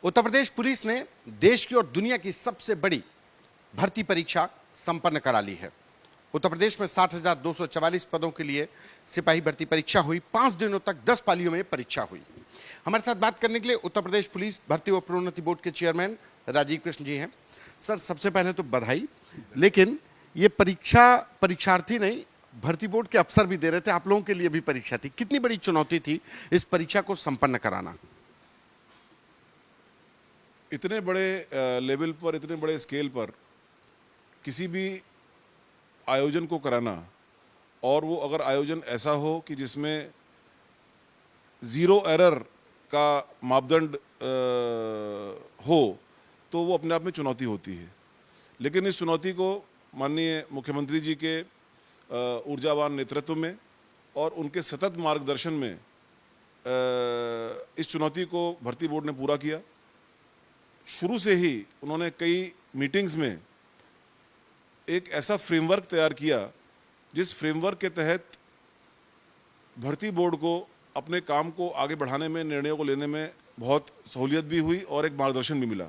Uttar Pradesh police ने देश की और दुनिया की सबसे बड़ी भर्ती परीक्षा संपन्न करा ली है। उत्तर प्रदेश में 60,244 पदों के लिए सिपाही भर्ती परीक्षा हुई। 5 दिनों तक 10 पालियों में परीक्षा हुई। हमारे साथ बात करने के लिए उत्तर प्रदेश पुलिस भर्ती और प्रोन्नति बोर्ड के चेयरमैन राजीव कृष्ण जी हैं। सर, सबसे पहले तो बधाई। लेकिन ये परीक्षा परीक्षार्थी नहीं, भर्ती बोर्ड के अफसर भी दे रहे थे, आप लोगों के लिए भी परीक्षा थी। कितनी बड़ी चुनौती थी इस परीक्षा को संपन्न कराना? इतने बड़े लेवल पर, इतने बड़े स्केल पर किसी भी आयोजन को कराना, और वो अगर आयोजन ऐसा हो कि जिसमें ज़ीरो एरर का मापदंड हो, तो वो अपने आप में चुनौती होती है। लेकिन इस चुनौती को माननीय मुख्यमंत्री जी के ऊर्जावान नेतृत्व में और उनके सतत मार्गदर्शन में इस चुनौती को भर्ती बोर्ड ने पूरा किया। शुरू से ही उन्होंने कई मीटिंग्स में एक ऐसा फ्रेमवर्क तैयार किया जिस फ्रेमवर्क के तहत भर्ती बोर्ड को अपने काम को आगे बढ़ाने में, निर्णयों को लेने में बहुत सहूलियत भी हुई और एक मार्गदर्शन भी मिला।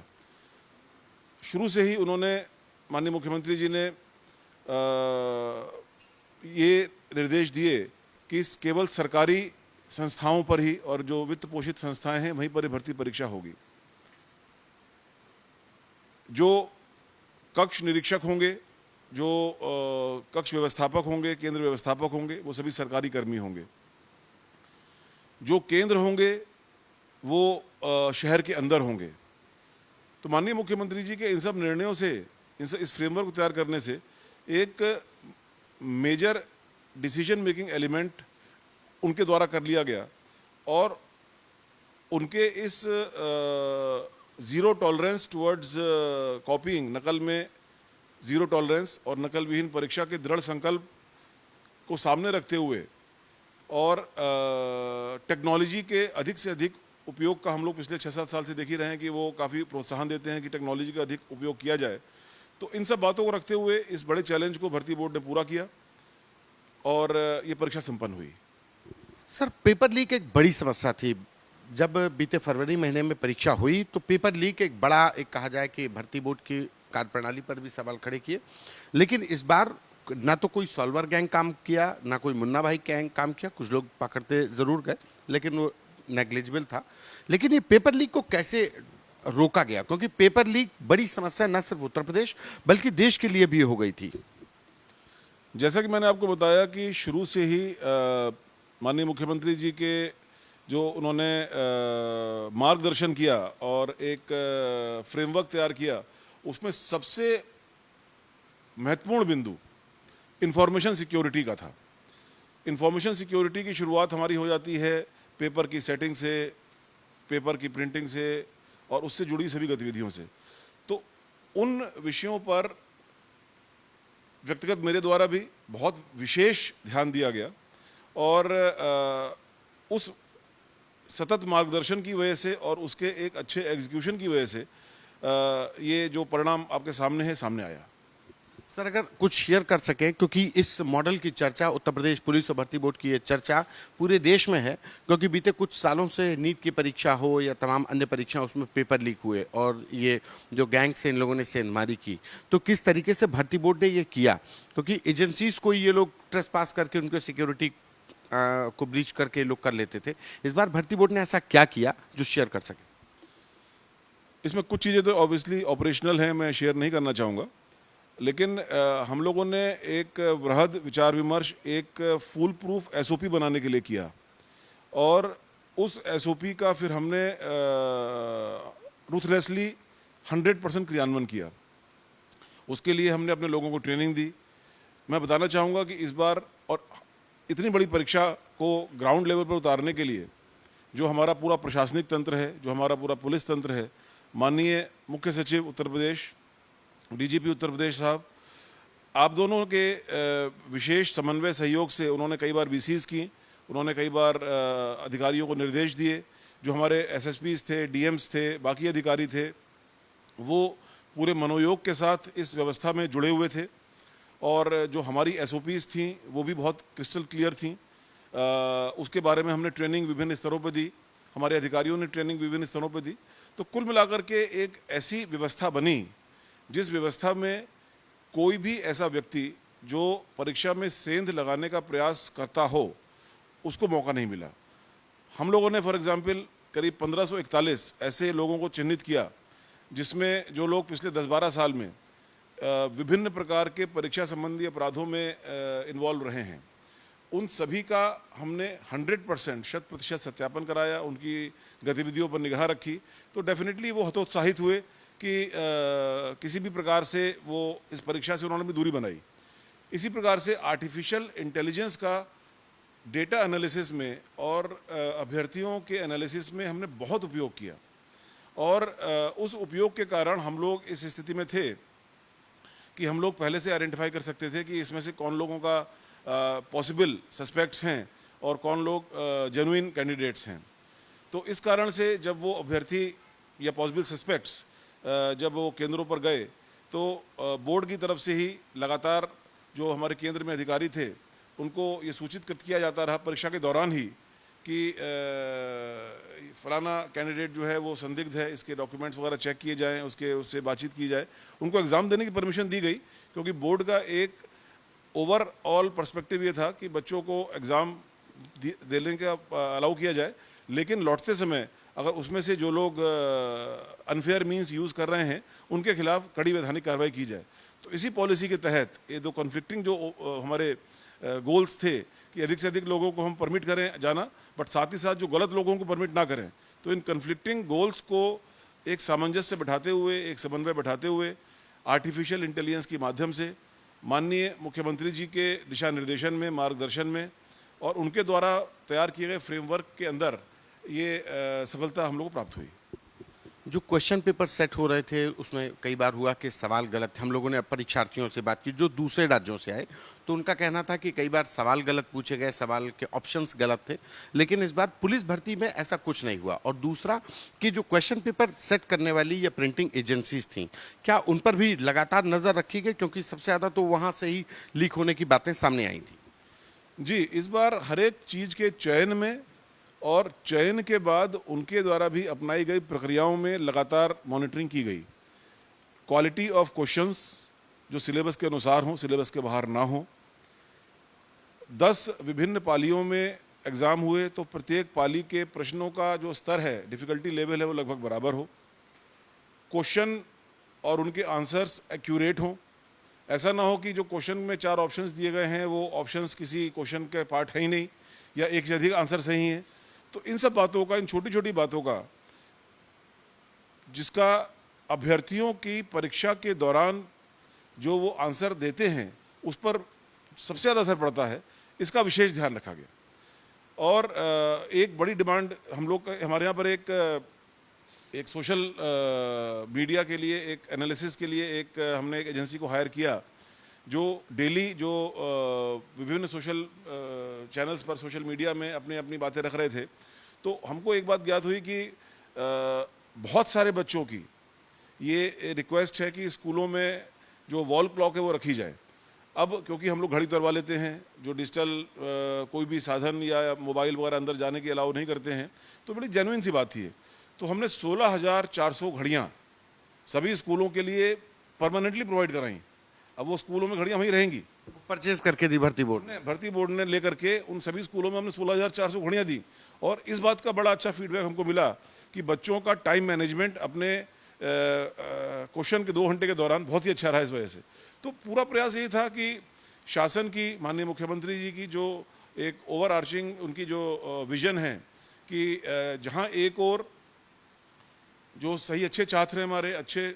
शुरू से ही उन्होंने, माननीय मुख्यमंत्री जी ने ये निर्देश दिए कि इस केवल सरकारी संस्थाओं पर ही और जो वित्त पोषित संस्थाएं हैं वहीं पर ही भर्ती परीक्षा होगी। जो कक्ष निरीक्षक होंगे, जो कक्ष व्यवस्थापक होंगे, केंद्र व्यवस्थापक होंगे, वो सभी सरकारी कर्मी होंगे। जो केंद्र होंगे वो शहर के अंदर होंगे। तो माननीय मुख्यमंत्री जी के इन सब निर्णयों से, इस फ्रेमवर्क को तैयार करने से एक मेजर डिसीजन मेकिंग एलिमेंट उनके द्वारा कर लिया गया और उनके इस ज़ीरो टॉलरेंस टुवर्ड्स कॉपीइंग, नकल में ज़ीरो टॉलरेंस और नकल विहीन परीक्षा के दृढ़ संकल्प को सामने रखते हुए और टेक्नोलॉजी के अधिक से अधिक उपयोग का हम लोग पिछले 6-7 साल से देख ही रहे हैं कि वो काफ़ी प्रोत्साहन देते हैं कि टेक्नोलॉजी का अधिक उपयोग किया जाए। तो इन सब बातों को रखते हुए इस बड़े चैलेंज को भर्ती बोर्ड ने पूरा किया और ये परीक्षा संपन्न हुई। सर, पेपर लीक एक बड़ी समस्या थी। जब बीते फरवरी महीने में परीक्षा हुई तो पेपर लीक एक बड़ा, एक कहा जाए कि भर्ती बोर्ड की कार्यप्रणाली पर भी सवाल खड़े किए। लेकिन इस बार ना तो कोई सॉल्वर गैंग काम किया, ना कोई मुन्ना भाई गैंग काम किया। कुछ लोग पकड़ते जरूर गए लेकिन वो नेग्लिजिबल था। लेकिन ये पेपर लीक को कैसे रोका गया? क्योंकि पेपर लीक बड़ी समस्या न सिर्फ उत्तर प्रदेश बल्कि देश के लिए भी हो गई थी। जैसा कि मैंने आपको बताया कि शुरू से ही माननीय मुख्यमंत्री जी के जो उन्होंने मार्गदर्शन किया और एक फ्रेमवर्क तैयार किया, उसमें सबसे महत्वपूर्ण बिंदु इंफॉर्मेशन सिक्योरिटी का था। इंफॉर्मेशन सिक्योरिटी की शुरुआत हमारी हो जाती है पेपर की सेटिंग से, पेपर की प्रिंटिंग से और उससे जुड़ी सभी गतिविधियों से। तो उन विषयों पर व्यक्तिगत मेरे द्वारा भी बहुत विशेष ध्यान दिया गया और उस सतत मार्गदर्शन की वजह से और उसके एक अच्छे एग्जीक्यूशन की वजह से ये जो परिणाम आपके सामने है, सामने आया। सर, अगर कुछ शेयर कर सकें, क्योंकि इस मॉडल की चर्चा, उत्तर प्रदेश पुलिस और भर्ती बोर्ड की ये चर्चा पूरे देश में है, क्योंकि बीते कुछ सालों से नीट की परीक्षा हो या तमाम अन्य परीक्षाएं, उसमें पेपर लीक हुए और ये जो गैंग से इन लोगों ने सेंधमारी की। तो किस तरीके से भर्ती बोर्ड ने ये किया? क्योंकि एजेंसीज को ये लोग ट्रेसपास करके उनके सिक्योरिटी को ब्रीच करके लोग कर लेते थे। इस बार भर्ती बोर्ड ने ऐसा क्या किया जो शेयर कर सके? इसमें कुछ चीज़ें तो ऑब्वियसली ऑपरेशनल हैं, मैं शेयर नहीं करना चाहूँगा। लेकिन हम लोगों ने एक वृहद विचार विमर्श, एक फुल प्रूफ एसओपी बनाने के लिए किया और उस एसओपी का फिर हमने रूथलेसली 100% क्रियान्वयन किया। उसके लिए हमने अपने लोगों को ट्रेनिंग दी। मैं बताना चाहूँगा कि इस बार और इतनी बड़ी परीक्षा को ग्राउंड लेवल पर उतारने के लिए जो हमारा पूरा प्रशासनिक तंत्र है, जो हमारा पूरा पुलिस तंत्र है, माननीय मुख्य सचिव उत्तर प्रदेश, डीजीपी उत्तर प्रदेश साहब, आप दोनों के विशेष समन्वय सहयोग से उन्होंने कई बार वीसीज की, उन्होंने कई बार अधिकारियों को निर्देश दिए। जो हमारे एसएसपीज थे, डीएम्स थे, बाकी अधिकारी थे, वो पूरे मनोयोग के साथ इस व्यवस्था में जुड़े हुए थे और जो हमारी एसओपीज थी वो भी बहुत क्रिस्टल क्लियर थी। उसके बारे में हमने ट्रेनिंग विभिन्न स्तरों पर दी, हमारे अधिकारियों ने ट्रेनिंग विभिन्न स्तरों पर दी। तो कुल मिलाकर के एक ऐसी व्यवस्था बनी जिस व्यवस्था में कोई भी ऐसा व्यक्ति जो परीक्षा में सेंध लगाने का प्रयास करता हो उसको मौका नहीं मिला। हम लोगों ने फॉर एग्जांपल करीब 1541 ऐसे लोगों को चिन्हित किया जिसमें जो लोग पिछले 10-12 साल में विभिन्न प्रकार के परीक्षा संबंधी अपराधों में इन्वॉल्व रहे हैं। उन सभी का हमने 100% शत प्रतिशत सत्यापन कराया, उनकी गतिविधियों पर निगाह रखी, तो डेफिनेटली वो हतोत्साहित हुए कि किसी भी प्रकार से वो इस परीक्षा से उन्होंने भी दूरी बनाई। इसी प्रकार से आर्टिफिशियल इंटेलिजेंस का डेटा एनालिसिस में और अभ्यर्थियों के एनालिसिस में हमने बहुत उपयोग किया और उस उपयोग के कारण हम लोग इस स्थिति में थे कि हम लोग पहले से आइडेंटिफाई कर सकते थे कि इसमें से कौन लोगों का पॉसिबल सस्पेक्ट्स हैं और कौन लोग जेन्युइन कैंडिडेट्स हैं। तो इस कारण से जब वो अभ्यर्थी या पॉसिबल सस्पेक्ट्स जब वो केंद्रों पर गए तो बोर्ड की तरफ से ही लगातार जो हमारे केंद्र में अधिकारी थे उनको ये सूचित किया जाता रहा परीक्षा के दौरान ही कि फलाना कैंडिडेट जो है वो संदिग्ध है, इसके डॉक्यूमेंट्स वगैरह चेक किए जाएं, उससे बातचीत की जाए। उनको एग्ज़ाम देने की परमिशन दी गई क्योंकि बोर्ड का एक ओवरऑल पर्सपेक्टिव ये था कि बच्चों को एग्ज़ाम देने का अलाउ किया जाए, लेकिन लौटते समय अगर उसमें से जो लोग अनफेयर मीन्स यूज़ कर रहे हैं उनके खिलाफ कड़ी वैधानिक कार्रवाई की जाए। तो इसी पॉलिसी के तहत ये दो कॉन्फ्लिक्टिंग जो हमारे गोल्स थे कि अधिक से अधिक लोगों को हम परमिट करें जाना, बट साथ ही साथ जो गलत लोगों को परमिट ना करें, तो इन कन्फ्लिक्टिंग गोल्स को एक सामंजस्य बैठाते हुए, एक समन्वय बैठाते हुए आर्टिफिशियल इंटेलिजेंस के माध्यम से माननीय मुख्यमंत्री जी के दिशा निर्देशन में, मार्गदर्शन में और उनके द्वारा तैयार किए गए फ्रेमवर्क के अंदर ये सफलता हम लोग को प्राप्त हुई। जो क्वेश्चन पेपर सेट हो रहे थे उसमें कई बार हुआ कि सवाल गलत। हम लोगों ने परीक्षार्थियों से बात की जो दूसरे राज्यों से आए, तो उनका कहना था कि कई बार सवाल गलत पूछे गए, सवाल के ऑप्शंस गलत थे, लेकिन इस बार पुलिस भर्ती में ऐसा कुछ नहीं हुआ। और दूसरा कि जो क्वेश्चन पेपर सेट करने वाली या प्रिंटिंग एजेंसीज थी, क्या उन पर भी लगातार नज़र रखी गई, क्योंकि सबसे ज़्यादा तो वहाँ से ही लीक होने की बातें सामने आई थी। जी, इस बार हर एक चीज़ के चयन में और चयन के बाद उनके द्वारा भी अपनाई गई प्रक्रियाओं में लगातार मॉनिटरिंग की गई। क्वालिटी ऑफ क्वेश्चंस जो सिलेबस के अनुसार हों, सिलेबस के बाहर ना हो। 10 विभिन्न पालियों में एग्ज़ाम हुए तो प्रत्येक पाली के प्रश्नों का जो स्तर है, डिफ़िकल्टी लेवल है, वो लगभग बराबर हो। क्वेश्चन और उनके आंसर्स एक्यूरेट हों। ऐसा ना हो कि जो क्वेश्चन में 4 ऑप्शंस दिए गए हैं वो ऑप्शंस किसी क्वेश्चन के पार्ट है ही नहीं या एक से अधिक आंसर सही हैं। तो इन सब बातों का, इन छोटी छोटी बातों का जिसका अभ्यर्थियों की परीक्षा के दौरान जो वो आंसर देते हैं उस पर सबसे ज़्यादा असर पड़ता है, इसका विशेष ध्यान रखा गया। और एक बड़ी डिमांड हम लोग हमारे यहाँ पर एक सोशल मीडिया के लिए, एक एनालिसिस के लिए हमने एक एजेंसी को हायर किया जो डेली जो विभिन्न सोशल चैनल्स पर, सोशल मीडिया में अपनी बातें रख रहे थे। तो हमको एक बात ज्ञात हुई कि बहुत सारे बच्चों की ये रिक्वेस्ट है कि स्कूलों में जो वॉल क्लॉक है वो रखी जाए। अब क्योंकि हम लोग घड़ी उतरवा लेते हैं, जो डिजिटल कोई भी साधन या मोबाइल वगैरह अंदर जाने की अलाउ नहीं करते हैं, तो बड़ी जेन्युइन सी बात थी। तो हमने 16,400 घड़ियाँ सभी स्कूलों के लिए परमानेंटली प्रोवाइड कराई। अब वो स्कूलों में घड़ियाँ वहीं रहेंगी, परचेज करके दी भर्ती बोर्ड ने लेकर के उन सभी स्कूलों में हमने 16,400 घड़ियाँ दी। और इस बात का बड़ा अच्छा फीडबैक हमको मिला कि बच्चों का टाइम मैनेजमेंट अपने क्वेश्चन के 2 घंटे के दौरान बहुत ही अच्छा रहा इस वजह से। तो पूरा प्रयास यही था कि शासन की, माननीय मुख्यमंत्री जी की जो एक ओवर आर्चिंग उनकी जो विजन है कि जहाँ एक और जो सही अच्छे छात्र हैं, हमारे अच्छे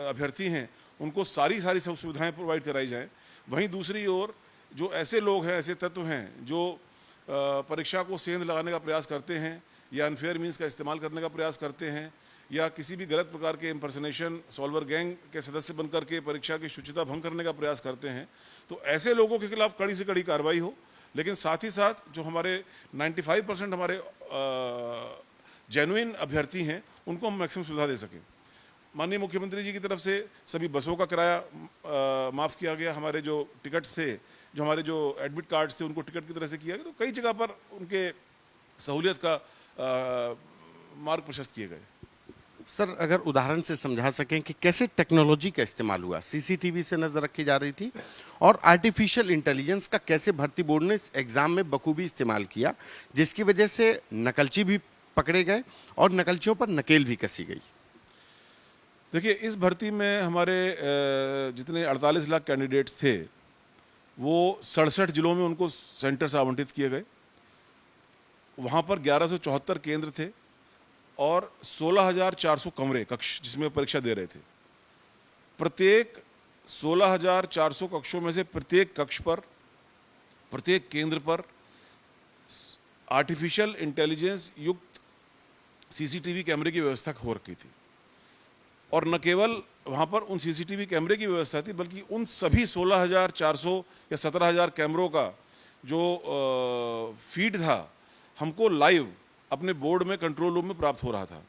अभ्यर्थी हैं, उनको सारी सुविधाएं प्रोवाइड कराई जाएं, वहीं दूसरी ओर जो ऐसे लोग हैं, ऐसे तत्व हैं जो परीक्षा को सेंध लगाने का प्रयास करते हैं या अनफेयर मीन्स का इस्तेमाल करने का प्रयास करते हैं या किसी भी गलत प्रकार के इम्पर्सनेशन सॉल्वर गैंग के सदस्य बनकर के परीक्षा की शुचिता भंग करने का प्रयास करते हैं, तो ऐसे लोगों के खिलाफ कड़ी से कड़ी कार्रवाई हो। लेकिन साथ ही साथ जो हमारे 95% हमारे जेन्युइन अभ्यर्थी हैं उनको हम मैक्सिमम सुविधा दे सकें। माननीय मुख्यमंत्री जी की तरफ से सभी बसों का किराया माफ़ किया गया, हमारे जो टिकट्स थे, जो हमारे जो एडमिट कार्ड्स थे, उनको टिकट की तरह से किया गया। तो कई जगह पर उनके सहूलियत का मार्ग प्रशस्त किए गए। सर, अगर उदाहरण से समझा सकें कि कैसे टेक्नोलॉजी का इस्तेमाल हुआ, सीसीटीवी से नजर रखी जा रही थी और आर्टिफिशियल इंटेलिजेंस का कैसे भर्ती बोर्ड ने इस एग्जाम में बखूबी इस्तेमाल किया, जिसकी वजह से नकलची भी पकड़े गए और नकलचियों पर नकेल भी कसी गई। देखिए, इस भर्ती में हमारे जितने 48 लाख कैंडिडेट्स थे, वो 67 जिलों में उनको सेंटर्स आवंटित किए गए। वहाँ पर 1174 केंद्र थे और 16,400 कमरे कक्ष जिसमें परीक्षा दे रहे थे। प्रत्येक 16,400 कक्षों में से प्रत्येक कक्ष पर, प्रत्येक केंद्र पर आर्टिफिशियल इंटेलिजेंस युक्त सीसीटीवी कैमरे की व्यवस्था हो रखी थी। और न केवल वहाँ पर उन सीसीटीवी कैमरे की व्यवस्था थी, बल्कि उन सभी 16,400 या 17,000 कैमरों का जो फीड था, हमको लाइव अपने बोर्ड में कंट्रोल रूम में प्राप्त हो रहा था।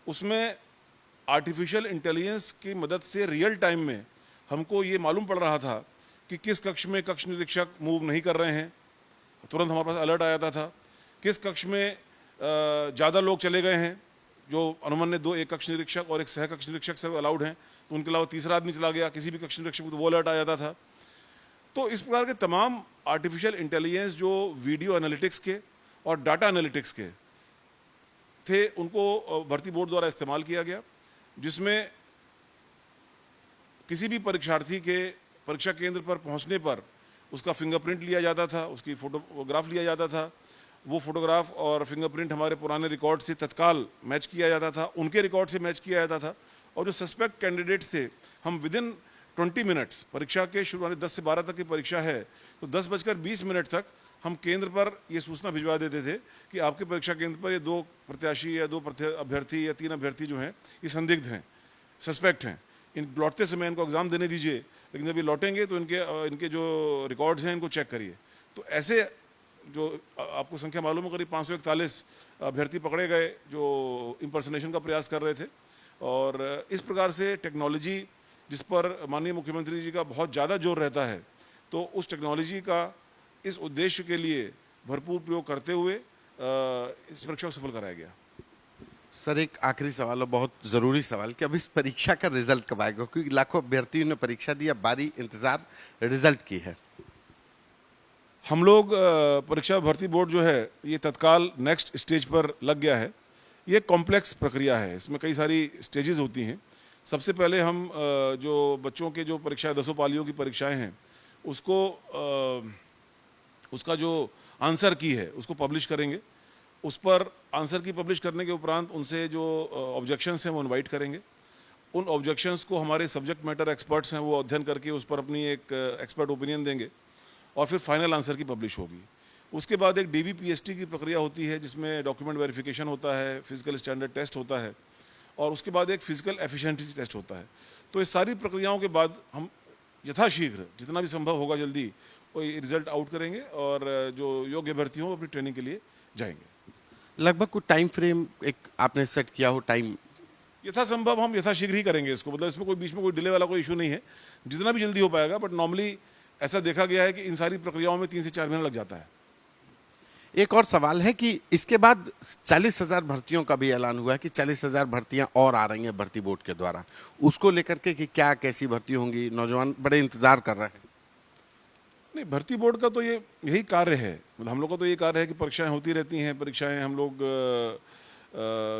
उसमें आर्टिफिशियल इंटेलिजेंस की मदद से रियल टाइम में हमको ये मालूम पड़ रहा था कि किस कक्ष में कक्ष निरीक्षक मूव नहीं कर रहे हैं, तुरंत हमारे पास अलर्ट आ जाता था। किस कक्ष में ज़्यादा लोग चले गए हैं, जो अनुमन्य एक कक्ष निरीक्षक और एक सह कक्ष निरीक्षक सब अलाउड हैं, तो उनके अलावा तीसरा आदमी चला गया किसी भी कक्ष निरीक्षक को, तो वो अलर्ट आ जाता था। तो इस प्रकार के तमाम आर्टिफिशियल इंटेलिजेंस जो वीडियो एनालिटिक्स के और डाटा एनालिटिक्स के थे, उनको भर्ती बोर्ड द्वारा इस्तेमाल किया गया, जिसमें किसी भी परीक्षार्थी के परीक्षा केंद्र पर पहुंचने पर उसका फिंगरप्रिंट लिया जाता था, उसकी फोटोग्राफ लिया जाता था। वो फोटोग्राफ और फिंगरप्रिंट हमारे पुराने रिकॉर्ड से तत्काल मैच किया जाता था, उनके रिकॉर्ड से मैच किया जाता था। और जो सस्पेक्ट कैंडिडेट्स थे, हम विदिन 20 मिनट्स, परीक्षा के शुरू 10 से 12 तक की परीक्षा है, तो 10:20 तक हम केंद्र पर ये सूचना भिजवा देते थे कि आपके परीक्षा केंद्र पर ये 2 प्रत्याशी या 2 अभ्यर्थी या 3 अभ्यर्थी जो हैं, ये संदिग्ध हैं, सस्पेक्ट हैं, इन लौटते समय इनको एग्ज़ाम देने दीजिए, लेकिन जब ये लौटेंगे तो इनके जो रिकॉर्ड्स हैं इनको चेक करिए। तो ऐसे जो आपको संख्या मालूम है, करीब 541 अभ्यर्थी पकड़े गए जो इम्पर्सनेशन का प्रयास कर रहे थे। और इस प्रकार से टेक्नोलॉजी जिस पर माननीय मुख्यमंत्री जी का बहुत ज़्यादा जोर रहता है, तो उस टेक्नोलॉजी का इस उद्देश्य के लिए भरपूर प्रयोग करते हुए इस परीक्षा को सफल कराया गया। सर, एक आखिरी सवाल और बहुत ज़रूरी सवाल कि अब इस परीक्षा का रिजल्ट कब आएगा, क्योंकि लाखों अभ्यर्थियों ने परीक्षा दी, अब बारी इंतजार रिजल्ट की है। हम लोग परीक्षा भर्ती बोर्ड जो है, ये तत्काल नेक्स्ट स्टेज पर लग गया है। ये कॉम्प्लेक्स प्रक्रिया है, इसमें कई सारी स्टेजेस होती हैं। सबसे पहले हम जो बच्चों के जो परीक्षाएं 10 पालियों की परीक्षाएं हैं, उसका जो आंसर की है उसको पब्लिश करेंगे। उस पर आंसर की पब्लिश करने के उपरांत उनसे जो ऑब्जेक्शंस हैं वो इनवाइट करेंगे। उन ऑब्जेक्शंस को हमारे सब्जेक्ट मैटर एक्सपर्ट्स हैं वो अध्ययन करके उस पर अपनी एक एक्सपर्ट ओपिनियन देंगे और फिर फाइनल आंसर की पब्लिश होगी। उसके बाद एक DVPST की प्रक्रिया होती है, जिसमें डॉक्यूमेंट वेरिफिकेशन होता है, फिजिकल स्टैंडर्ड टेस्ट होता है और उसके बाद एक फिजिकल एफिशिएंसी टेस्ट होता है। तो इस सारी प्रक्रियाओं के बाद हम यथाशीघ्र, जितना भी संभव होगा जल्दी, कोई रिजल्ट आउट करेंगे और जो योग्य अभ्यर्थी हों अपनी ट्रेनिंग के लिए जाएंगे। लगभग कुछ टाइम फ्रेम एक आपने सेट किया हो टाइम? यथासंभव हम यथाशीघ्र ही करेंगे इसको, मतलब इसमें कोई बीच में कोई डिले वाला कोई इशू नहीं है, जितना भी जल्दी हो पाएगा। बट नॉर्मली ऐसा देखा गया है कि इन सारी प्रक्रियाओं में 3 से 4 महीने लग जाता है। एक और सवाल है कि इसके बाद 40,000 भर्तियों का भी ऐलान हुआ है कि 40,000 भर्तियां और आ रही हैं भर्ती बोर्ड के द्वारा, उसको लेकर के कि क्या कैसी भर्ती होंगी, नौजवान बड़े इंतजार कर रहे हैं। नहीं, भर्ती बोर्ड का तो यही कार्य है, मतलब हम लोग का तो ये कार्य है कि परीक्षाएं होती रहती हैं। परीक्षाएं हम लोग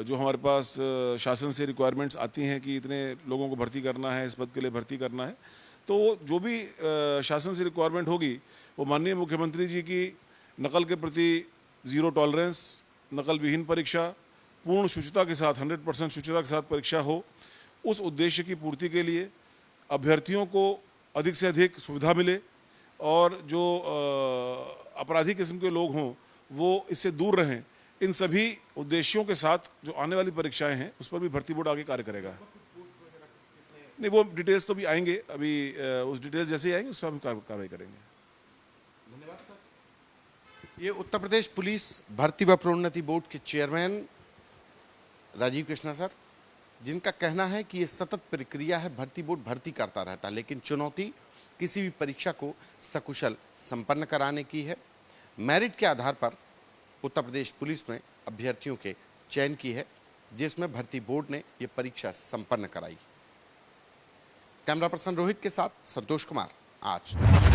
जो हमारे पास शासन से रिक्वायरमेंट्स आती हैं कि इतने लोगों को भर्ती करना है, इस पद के लिए भर्ती करना है, तो जो भी शासन से रिक्वायरमेंट होगी वो माननीय मुख्यमंत्री जी की नकल के प्रति ज़ीरो टॉलरेंस, नकल विहीन परीक्षा, पूर्ण शुचिता के साथ 100% शुचिता के साथ परीक्षा हो, उस उद्देश्य की पूर्ति के लिए अभ्यर्थियों को अधिक से अधिक सुविधा मिले और जो अपराधी किस्म के लोग हों वो इससे दूर रहें, इन सभी उद्देश्यों के साथ जो आने वाली परीक्षाएं हैं उस पर भी भर्ती बोर्ड आगे कार्य करेगा। नहीं, वो डिटेल्स तो भी आएंगे, अभी उस डिटेल्स जैसे ही आएंगे उससे हम कार्रवाई करेंगे। धन्यवाद सर। ये उत्तर प्रदेश पुलिस भर्ती व प्रोन्नति बोर्ड के चेयरमैन राजीव कृष्णा सर, जिनका कहना है कि ये सतत प्रक्रिया है, भर्ती बोर्ड भर्ती करता रहता है, लेकिन चुनौती किसी भी परीक्षा को सकुशल संपन्न कराने की है। मेरिट के आधार पर उत्तर प्रदेश पुलिस में अभ्यर्थियों के चयन की है। जिसमें भर्ती बोर्ड ने यह परीक्षा संपन्न कराई। कैमरा पर्सन रोहित के साथ संतोष कुमार, आज तक।